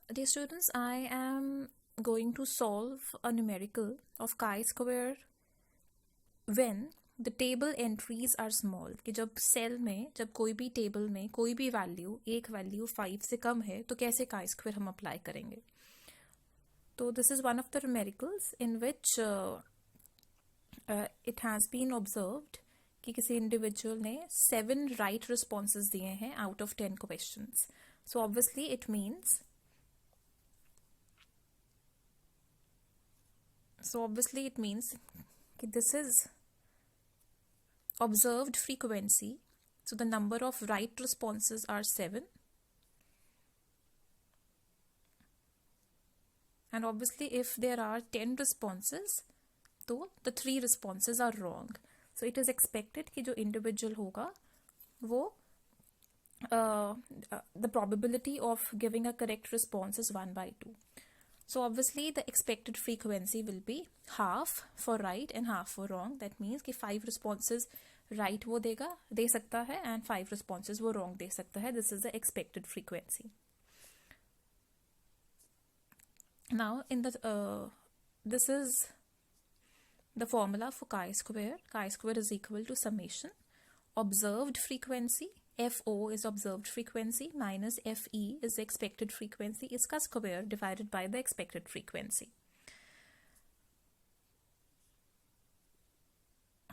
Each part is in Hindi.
Dear students, I am going to solve a numerical of chi-square when the table entries are small. कि जब सेल में, जब कोई भी टेबल में कोई भी वैल्यू, एक वैल्यू 5 से कम है तो कैसे chi-square हम अप्लाई करेंगे. तो this is one of the numericals in which it has been observed कि किसी इंडिविजुअल ने 7 right responses दिए हैं out of 10 questions. So obviously it means that this is observed frequency. So the number of right responses are 7. And obviously if there are 10 responses, तो the 3 responses are wrong. So it is expected कि जो individual होगा वो the probability of giving a correct response is 1/2. So obviously the expected frequency will be half for right and half for wrong. That means कि 5 responses right वो दे सकता है and 5 responses वो wrong दे सकता है. This is the expected frequency. Now in the this is the formula for chi-square. Chi-square is equal to summation observed frequency. FO is observed frequency minus FE is the expected frequency. इसका square divided by the expected frequency.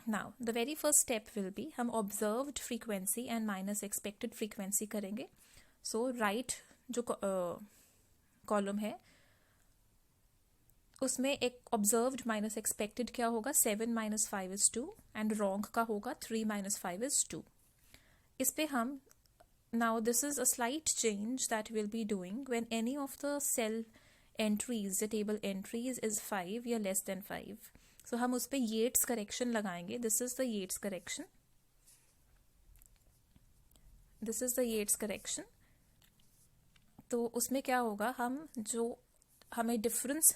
Now the very first step will be हम observed frequency and minus expected frequency करेंगे. So right जो column है उसमें एक observed minus expected क्या होगा 7 minus 5 is 2 and wrong का होगा 3 minus 5 is 2. इस पे हम now this is a slight change that we'll be doing when any of the cell entries, the table entries is 5 या less than 5. So हम उस पे Yates correction लगाएंगे. This is the Yates correction. This is the Yates correction. तो उसमें क्या होगा हम जो हमें difference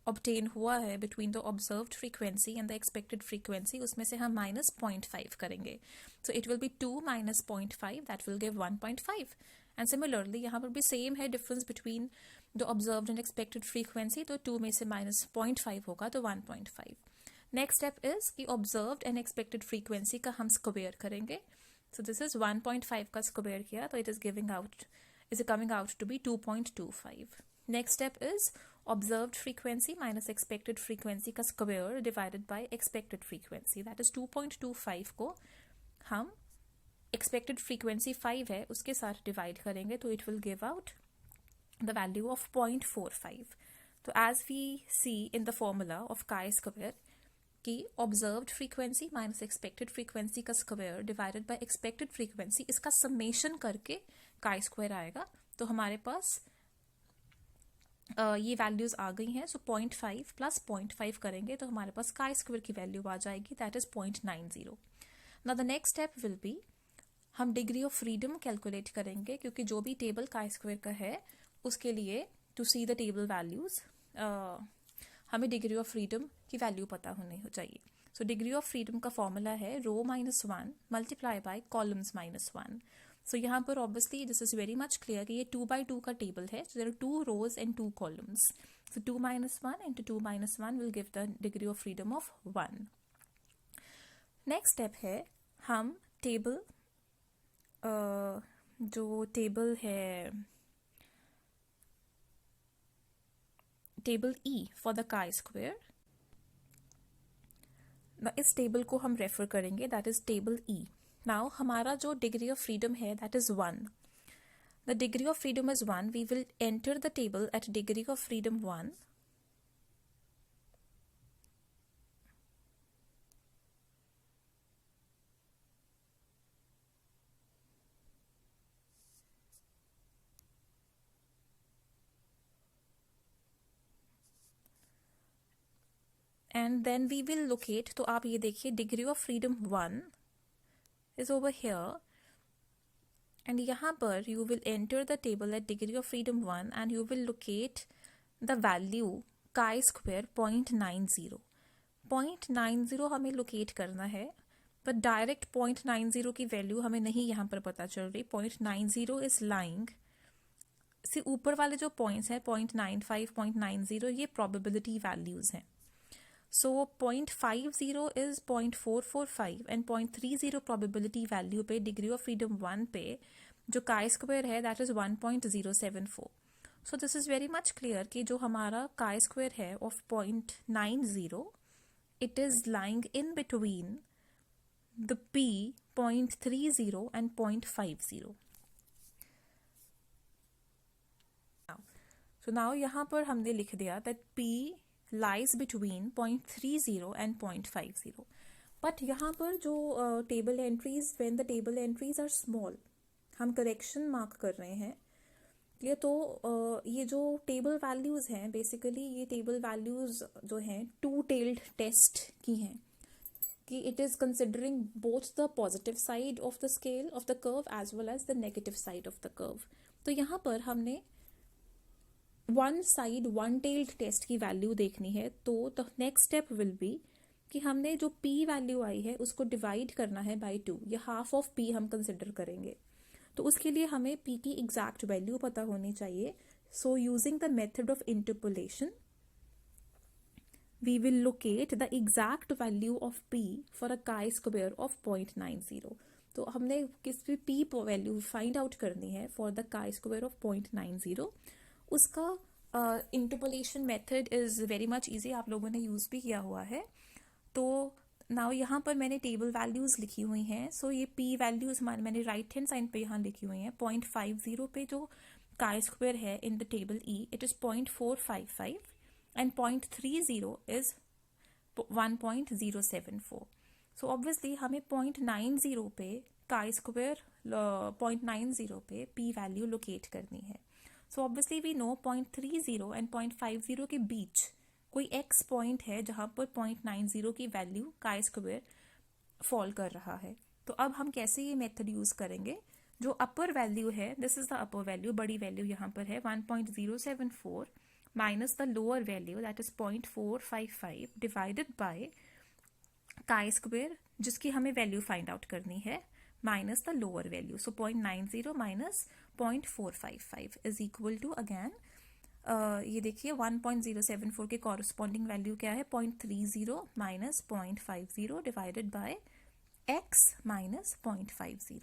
obtain हुआ है between the observed frequency and the expected frequency उसमें से हम minus 0.5 करेंगे. So it will be 2 minus 0.5 that will give 1.5. And similarly यहाँ पर भी same है difference between the observed and expected frequency. तो 2 में से minus 0.5 होगा तो 1.5. Next step is कि observed and expected frequency का हम square करेंगे. So this is 1.5 का square किया तो it is coming out to be 2.25. Next step is observed frequency minus expected frequency का square divided by expected frequency. That is 2.25 को हम expected frequency 5 है उसके साथ divide करेंगे तो it will give out the value of 0.45. तो as we see in the formula of chi-square कि observed frequency minus expected frequency का square divided by expected frequency इसका summation करके chi-square आएगा. तो हमारे पास ये वैल्यूज आ गई हैं. सो 0.5 प्लस 0.5 करेंगे तो हमारे पास chi-square की वैल्यू आ जाएगी. That is 0.90. Now the next step will B हम डिग्री ऑफ फ्रीडम कैलकुलेट करेंगे क्योंकि जो भी टेबल chi-square का है उसके लिए to see the table values हमें डिग्री ऑफ फ्रीडम की वैल्यू पता होनी चाहिए. सो डिग्री ऑफ फ्रीडम का फॉर्मूला है row -1 multiply by columns -1. So यहाँ पर obviously this is very much clear कि ये 2x2 का table है. So there are 2 rows and 2 columns. So 2 minus 1 into 2 minus 1 will give the degree of freedom of 1. Next step है हम table जो table है table E for the chi-square. इस table को हम refer करेंगे. That is table E. Now हमारा जो degree of freedom है that is 1. The degree of freedom is 1. We will enter the table at degree of freedom 1. And then we will locate. तो आप ये देखिए degree of freedom 1 is over here. And यहाँ पर you will enter the table at degree of freedom 1 and you will locate the value chi-square 0.90. 0.90 हमें locate करना है but direct 0.90 की वैल्यू हमें नहीं यहाँ पर पता चल रही. 0.90 is lying से ऊपर वाले जो पॉइंट्स हैं 0.95, 0.90 ये प्रोबेबिलिटी वैल्यूज हैं. सो 0.50 इज 0.445 एंड 0.30 प्रोबेबिलिटी वैल्यू पे डिग्री ऑफ फ्रीडम 1 पे जो काई स्क्वायर है that is 1.074. So this is very much clear कि जो हमारा काई स्क्वायर है of 0.90 it is lying in between the p 0.30 and 0.50. So now यहाँ पर हमने लिख दिया that p lies between 0.30 and 0.50. But यहाँ पर जो table entries, when the table entries are small, हम correction mark कर रहे हैं. क्लियर. तो ये जो टेबल वैल्यूज़ हैं बेसिकली ये टेबल वैल्यूज़ जो हैं टू टेल्ड टेस्ट की हैं कि it is considering both the positive side of the scale of the curve as well as the negative side of the curve. तो यहाँ पर हमने one side one tailed test की वैल्यू देखनी है. तो the next step will be कि हमने जो p वैल्यू आई है उसको डिवाइड करना है बाय 2. ये हाफ ऑफ p हम कंसिडर करेंगे. तो उसके लिए हमें p की एग्जैक्ट वैल्यू पता होनी चाहिए. So using the method of interpolation we will locate the exact value of p for a chi square of 0.90. तो हमने किस भी p वैल्यू फाइंड आउट करनी है for the chi square of 0.90. उसका interpolation method is very much easy, आप लोगों ने यूज भी किया हुआ है. तो नाउ यहाँ पर मैंने टेबल वैल्यूज लिखी हुई हैं. सो ये p वैल्यूज मैंने राइट हैंड साइड पे यहाँ लिखी हुई हैं. 0.50 पे जो काई स्क्वायर है in the table E it is 0.455 and 0.30 is 1.074. So obviously हमें 0.90 पे काई स्क्वायर 0.90 पे p वैल्यू लोकेट करनी है. So obviously we know 0.30 and 0.50 के बीच कोई x पॉइंट है जहां पर 0.90 की वैल्यू काई स्क्वायर फॉल कर रहा है. तो अब हम कैसे ये मेथड यूज करेंगे. जो अपर वैल्यू है this is the upper value, बड़ी वैल्यू यहाँ पर है 1.074 minus the lower value that is 0.455 divided by chi square जिसकी हमें वैल्यू फाइंड आउट करनी है minus the lower value. So 0.90 minus 0.455 is equal to again ये देखिए 1.074 के कॉरस्पॉन्डिंग वैल्यू क्या है 0.30 minus 0.50 divided by x minus 0.50.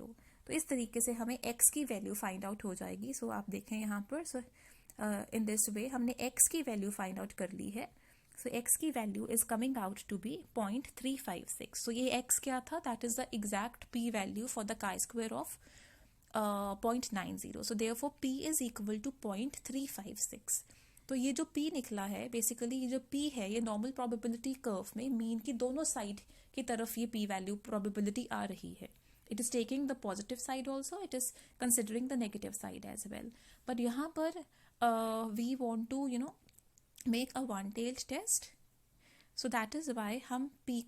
तो इस तरीके से हमें x की वैल्यू फाइंड आउट हो जाएगी. सो आप देखें यहाँ पर सो इन दिस वे हमने x की वैल्यू फाइंड आउट कर ली है. सो x की value is coming out to be 0.356. So ये x क्या था that is the exact p value for the chi square of 0.90. So therefore p is equal to 0.356. तो ये जो p निकला है बेसिकली ये जो p है ये नॉर्मल प्रोबेबिलिटी कर्व में मीन की दोनों साइड की तरफ ये p वैल्यू प्रोबेबिलिटी आ रही है. It is taking the positive side also, it is considering the negative side as well. But यहाँ पर we want to make a one tailed test. So that is why हम p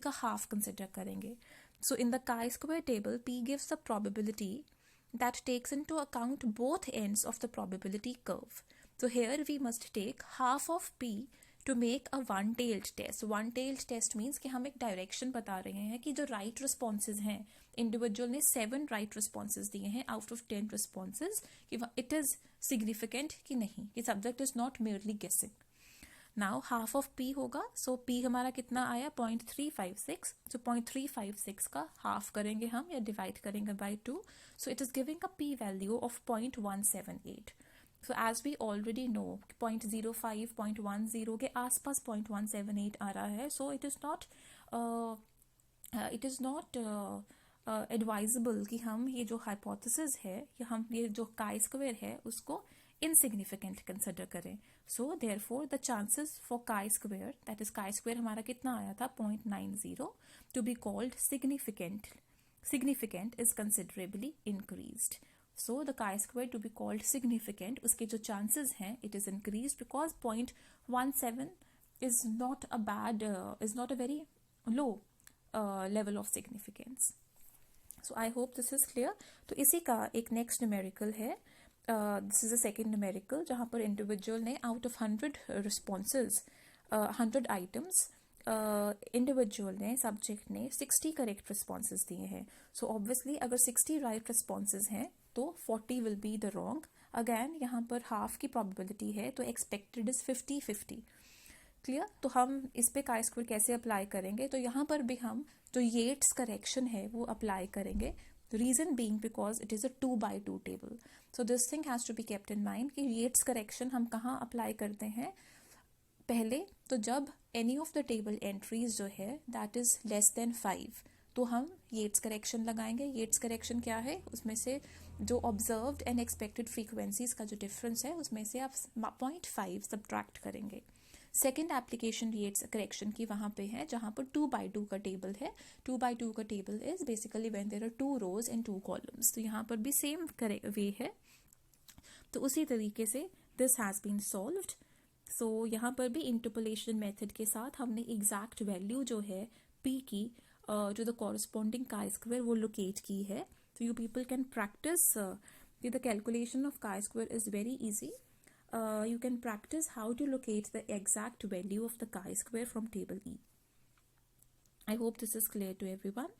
का हाफ कंसिडर करेंगे. So in the chi square table p gives the probability that takes into account both ends of the probability curve. So here we must take half of p to make a one-tailed test. One-tailed test means कि हम एक डायरेक्शन बता रहे हैं कि जो राइट रिस्पॉन्सेज हैं इंडिविजुअल ने 7 राइट रिस्पॉन्सेज दिए हैं आउट ऑफ 10 रिस्पॉन्सेज कि इट इज सिग्निफिकेंट कि नहीं, कि सब्जेक्ट इज नॉट मेयरली गेसिंग. नाउ हाफ ऑफ p होगा. सो p हमारा कितना आया 0.356. सो 0.356 का हाफ करेंगे हम या डिवाइड करेंगे by 2. So it is giving a p value of 0.178. So as we already know 0.05 0.10 के आसपास 0.178 आ रहा है. So it is not advisable कि हम ये जो हाइपोथेसिस है या हम ये जो काई स्क्वायर है उसको इनसिग्निफिकेंट कंसिडर करें. So therefore the chances for chi square that is chi square हमारा कितना आया था 0.90 to be called significant is considerably increased. So the chi-square to be called significant उसके जो chances हैं it is increased because 0.17 is not a very low level of significance. So I hope this is clear. तो इसी का एक next numerical है. This is a second numerical जहाँ पर individual ने out of 100 responses 100 items individual ने सब्जेक्ट ने 60 करेक्ट रिस्पॉन्सेज दिए हैं. सो ऑब्वियसली अगर 60 राइट रिस्पॉन्सेज हैं तो 40 will be the wrong. Again यहाँ पर हाफ की प्रोबेबिलिटी है तो एक्सपेक्टेड इज 50-50. क्लियर. तो हम इस पे काई स्क्वायर कैसे अप्लाई करेंगे, तो यहाँ पर भी हम जो येट्स करेक्शन है वो अप्लाई करेंगे. Reason being because it is a 2x2 table. So this thing has to be kept in mind कि येट्स करेक्शन हम कहाँ अप्लाई करते हैं. पहले तो जब any of the table entries जो है दैट इज लेस देन 5 तो हम येट्स करेक्शन लगाएंगे. येट्स करेक्शन क्या है, उसमें से जो ऑब्जर्व्ड एंड एक्सपेक्टेड फ्रीक्वेंसीज का जो डिफरेंस है उसमें से आप 0.5 सब्ट्रैक्ट करेंगे. सेकेंड एप्लीकेशन येट्स करेक्शन की वहाँ पे है जहाँ पर 2x2 का टेबल है. 2x2 का table is basically when there are 2 rows and 2 columns. तो यहाँ पर भी सेम वे है. तो उसी तरीके से दिस हैज़ बीन सॉल्व्ड. सो यहाँ पर भी इंटरपोलेशन मेथड के साथ हमने एग्जैक्ट वैल्यू जो है p की जो द कॉरस्पॉन्डिंग काई स्क्वायर वो लोकेट की है. तो you people can practice. The calculation of chi square is very easy. You can practice how to locate the exact value of the chi square from table E. I hope this is clear to everyone.